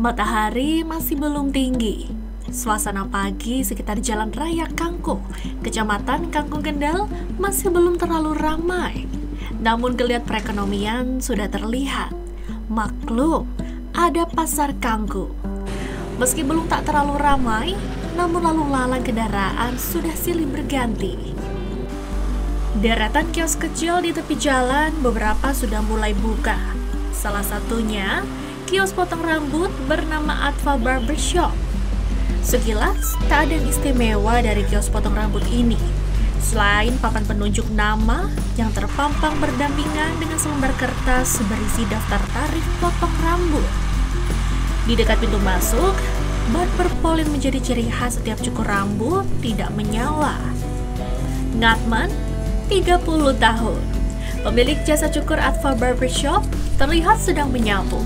Matahari masih belum tinggi. Suasana pagi sekitar Jalan Raya Kangkung, Kecamatan Kangkung Kendal masih belum terlalu ramai. Namun geliat perekonomian sudah terlihat. Maklum, ada pasar Kangkung. Meski belum tak terlalu ramai, namun lalu lalang kendaraan sudah silih berganti. Deretan kios kecil di tepi jalan beberapa sudah mulai buka. Salah satunya kios potong rambut bernama Atfa Barbershop. Sekilas, tak ada yang istimewa dari kios potong rambut ini, selain papan penunjuk nama yang terpampang berdampingan dengan selembar kertas berisi daftar tarif potong rambut. Di dekat pintu masuk, barber pole yang menjadi ciri khas setiap cukur rambut tidak menyala. Ngatman, 30 tahun, pemilik jasa cukur Atfa Barbershop, terlihat sedang menyapu.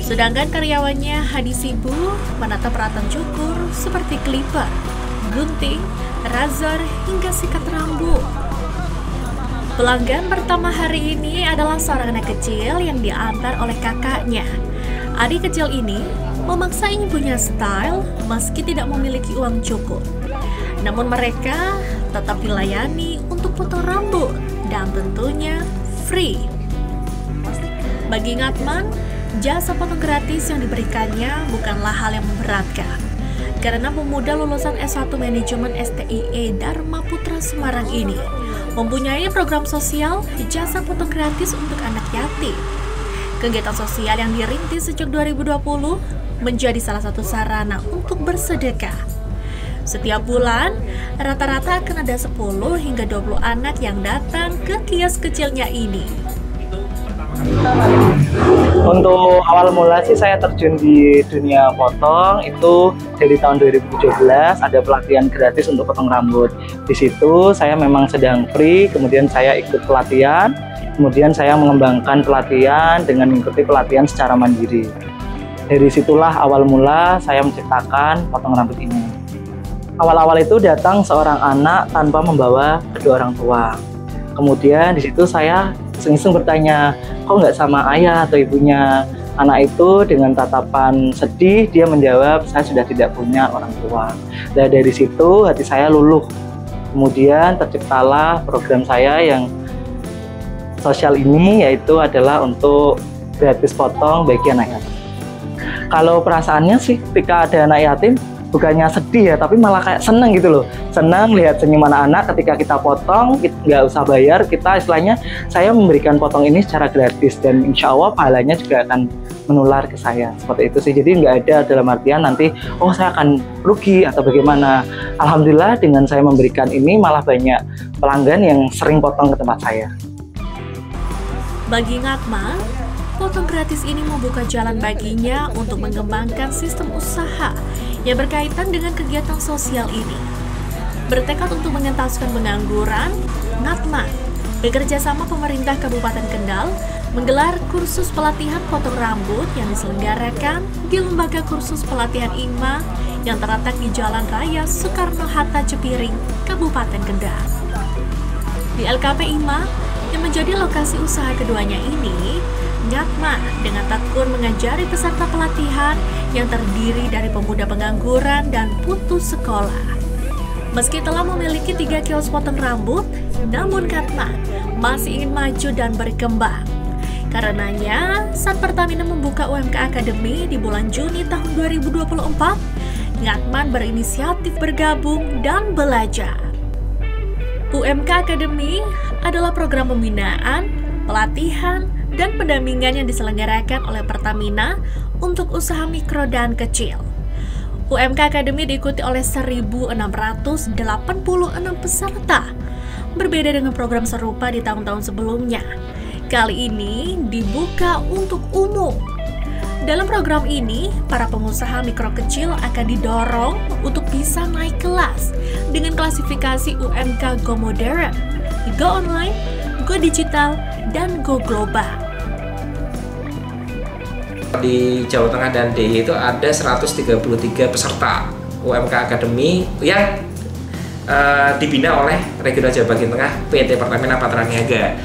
Sedangkan karyawannya Hadi sibuk menata peralatan cukur seperti clipper, gunting, razor, hingga sikat rambut. Pelanggan pertama hari ini adalah seorang anak kecil yang diantar oleh kakaknya. Adik kecil ini memaksa ingin punya style meski tidak memiliki uang cukup. Namun mereka tetap dilayani untuk potong rambut dan tentunya free. Bagi Ngatman, jasa potong gratis yang diberikannya bukanlah hal yang memberatkan. Karena pemuda lulusan S1 Manajemen STIE Dharma Putra Semarang ini mempunyai program sosial jasa potong gratis untuk anak yatim. Kegiatan sosial yang dirintis sejak 2020 menjadi salah satu sarana untuk bersedekah. Setiap bulan, rata-rata akan ada 10 hingga 20 anak yang datang ke kios kecilnya ini. Untuk awal mula sih saya terjun di dunia potong itu dari tahun 2017, ada pelatihan gratis untuk potong rambut. Di situ saya memang sedang free, kemudian saya ikut pelatihan, kemudian saya mengembangkan pelatihan dengan mengikuti pelatihan secara mandiri. Dari situlah awal mula saya menciptakan potong rambut ini. Awal-awal itu datang seorang anak tanpa membawa kedua orang tua. Kemudian di situ saya iseng-iseng bertanya, kok nggak sama ayah atau ibunya? Anak itu dengan tatapan sedih, dia menjawab, saya sudah tidak punya orang tua. Dan dari situ hati saya luluh. Kemudian terciptalah program saya yang sosial ini, yaitu adalah untuk gratis potong bagi anak yatim. Kalau perasaannya sih ketika ada anak yatim, bukannya sedih ya, tapi malah kayak seneng gitu loh. Senang lihat senyum anak-anak ketika kita potong, nggak usah bayar, kita istilahnya saya memberikan potong ini secara gratis dan insya Allah pahalanya juga akan menular ke saya. Seperti itu sih, jadi nggak ada dalam artian nanti, oh saya akan rugi atau bagaimana. Alhamdulillah dengan saya memberikan ini malah banyak pelanggan yang sering potong ke tempat saya. Bagi Ngatman, potong gratis ini membuka jalan baginya untuk mengembangkan sistem usaha yang berkaitan dengan kegiatan sosial ini. Bertekad untuk mengentaskan pengangguran, Ngatman bekerja sama pemerintah Kabupaten Kendal menggelar kursus pelatihan potong rambut yang diselenggarakan di Lembaga Kursus Pelatihan IMA yang terletak di Jalan Raya Soekarno-Hatta Cepiring, Kabupaten Kendal. Di LKP IMA yang menjadi lokasi usaha keduanya ini, Ngatman dengan tekun mengajari peserta pelatihan yang terdiri dari pemuda pengangguran dan putus sekolah. Meski telah memiliki 3 kios potong rambut, namun Ngatman masih ingin maju dan berkembang. Karenanya, saat Pertamina membuka UMK Academy di bulan Juni tahun 2024, Ngatman berinisiatif bergabung dan belajar. UMK Academy adalah program pembinaan, pelatihan, dan pendampingan yang diselenggarakan oleh Pertamina untuk usaha mikro dan kecil. UMK Academy diikuti oleh 1.686 peserta, berbeda dengan program serupa di tahun-tahun sebelumnya. Kali ini dibuka untuk umum. Dalam program ini, para pengusaha mikro kecil akan didorong untuk bisa naik kelas dengan klasifikasi UMK Go Modern, Go Online, Go Digital, dan Go Global. Di Jawa Tengah dan DIY itu ada 133 peserta UMK Academy yang dibina oleh Regional Jawa Bagian Tengah PT Pertamina Patraniaga.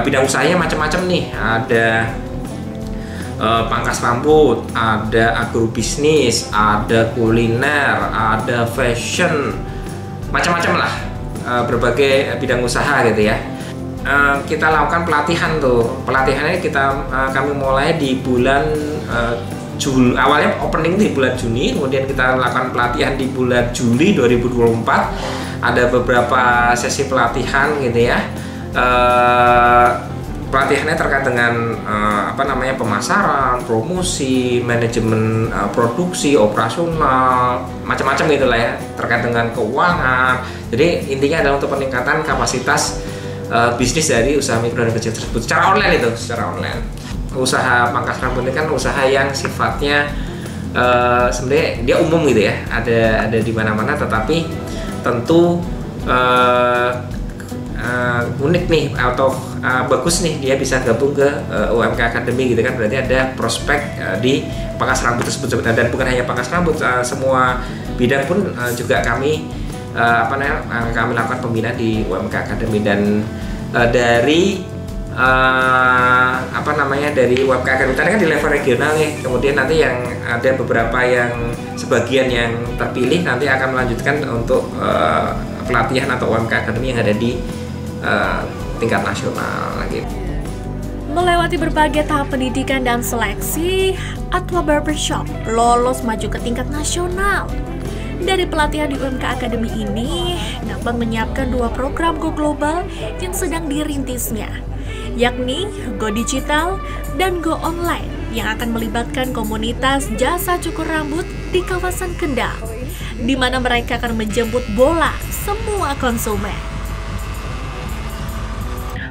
Bidang usahanya macam-macam nih, ada pangkas rambut, ada agrobisnis, ada kuliner, ada fashion, macam-macam lah, berbagai bidang usaha gitu ya. Kita lakukan pelatihan tuh. Pelatihannya kami mulai di bulan awalnya opening di bulan Juni, kemudian kita lakukan pelatihan di bulan Juli 2024. Ada beberapa sesi pelatihan gitu ya. Pelatihannya terkait dengan pemasaran, promosi, manajemen produksi, operasional, macam-macam gitulah ya, terkait dengan keuangan. Jadi intinya adalah untuk peningkatan kapasitas bisnis dari usaha mikro dan kecil tersebut secara online. Usaha pangkas rambut ini kan usaha yang sifatnya sebenarnya dia umum gitu ya, ada di mana-mana, tetapi tentu unik nih atau bagus nih dia bisa gabung ke UMK Academy gitu kan, berarti ada prospek di pangkas rambut tersebut. Dan bukan hanya pangkas rambut, semua bidang pun juga kami lakukan pembinaan di UMK Academy. Dan dari dari UMK Academy tadi kan di level regional nih, kemudian nanti yang ada beberapa yang sebagian yang terpilih nanti akan melanjutkan untuk pelatihan atau UMK Academy yang ada di tingkat nasional lagi. Melewati berbagai tahap pendidikan dan seleksi, Atwa Barbershop lolos maju ke tingkat nasional. Dari pelatihan di UMK Academy ini dapat menyiapkan 2 program Go Global yang sedang dirintisnya, yakni Go Digital dan Go Online, yang akan melibatkan komunitas jasa cukur rambut di kawasan Kendal, di mana mereka akan menjemput bola semua konsumen.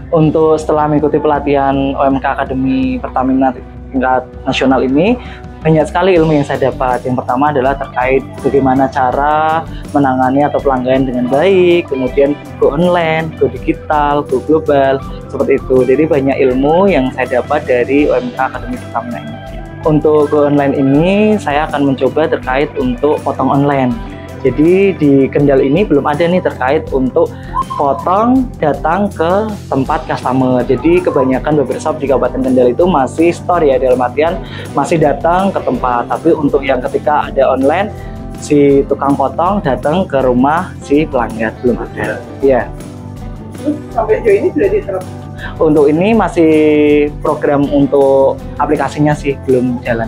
Untuk setelah mengikuti pelatihan OMK Academy Pertamina tingkat nasional ini, banyak sekali ilmu yang saya dapat. Yang pertama adalah terkait bagaimana cara menangani atau pelanggan dengan baik, kemudian go online, go digital, go global, seperti itu. Jadi banyak ilmu yang saya dapat dari OMK Academy Pertamina ini. Untuk go online ini, saya akan mencoba terkait untuk potong online. Jadi di Kendal ini belum ada nih terkait untuk potong datang ke tempat customer. Jadi kebanyakan barbershop di Kabupaten Kendal itu masih store ya, dalam artian masih datang ke tempat. Tapi untuk yang ketika ada online, si tukang potong datang ke rumah si pelanggan belum ada. Ya. Sampai sejauh ini sudah diterapkan? Untuk ini masih program untuk aplikasinya sih belum jalan.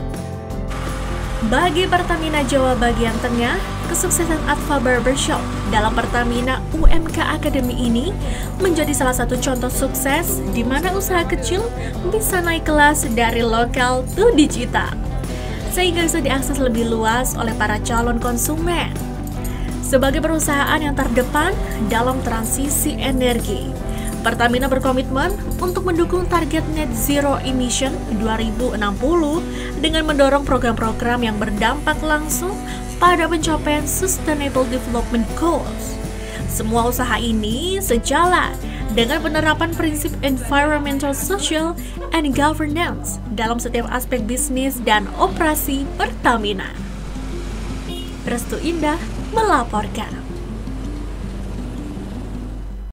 Bagi Pertamina Jawa bagian tengah, kesuksesan Atwa Barbershop dalam Pertamina UMK Academy ini menjadi salah satu contoh sukses di mana usaha kecil bisa naik kelas dari lokal ke digital, sehingga bisa diakses lebih luas oleh para calon konsumen. Sebagai perusahaan yang terdepan dalam transisi energi, Pertamina berkomitmen untuk mendukung target net zero emission 2060 dengan mendorong program-program yang berdampak langsung pada pencapaian Sustainable Development Goals. Semua usaha ini sejalan dengan penerapan prinsip environmental, social, and governance dalam setiap aspek bisnis dan operasi Pertamina. Restu Indah melaporkan.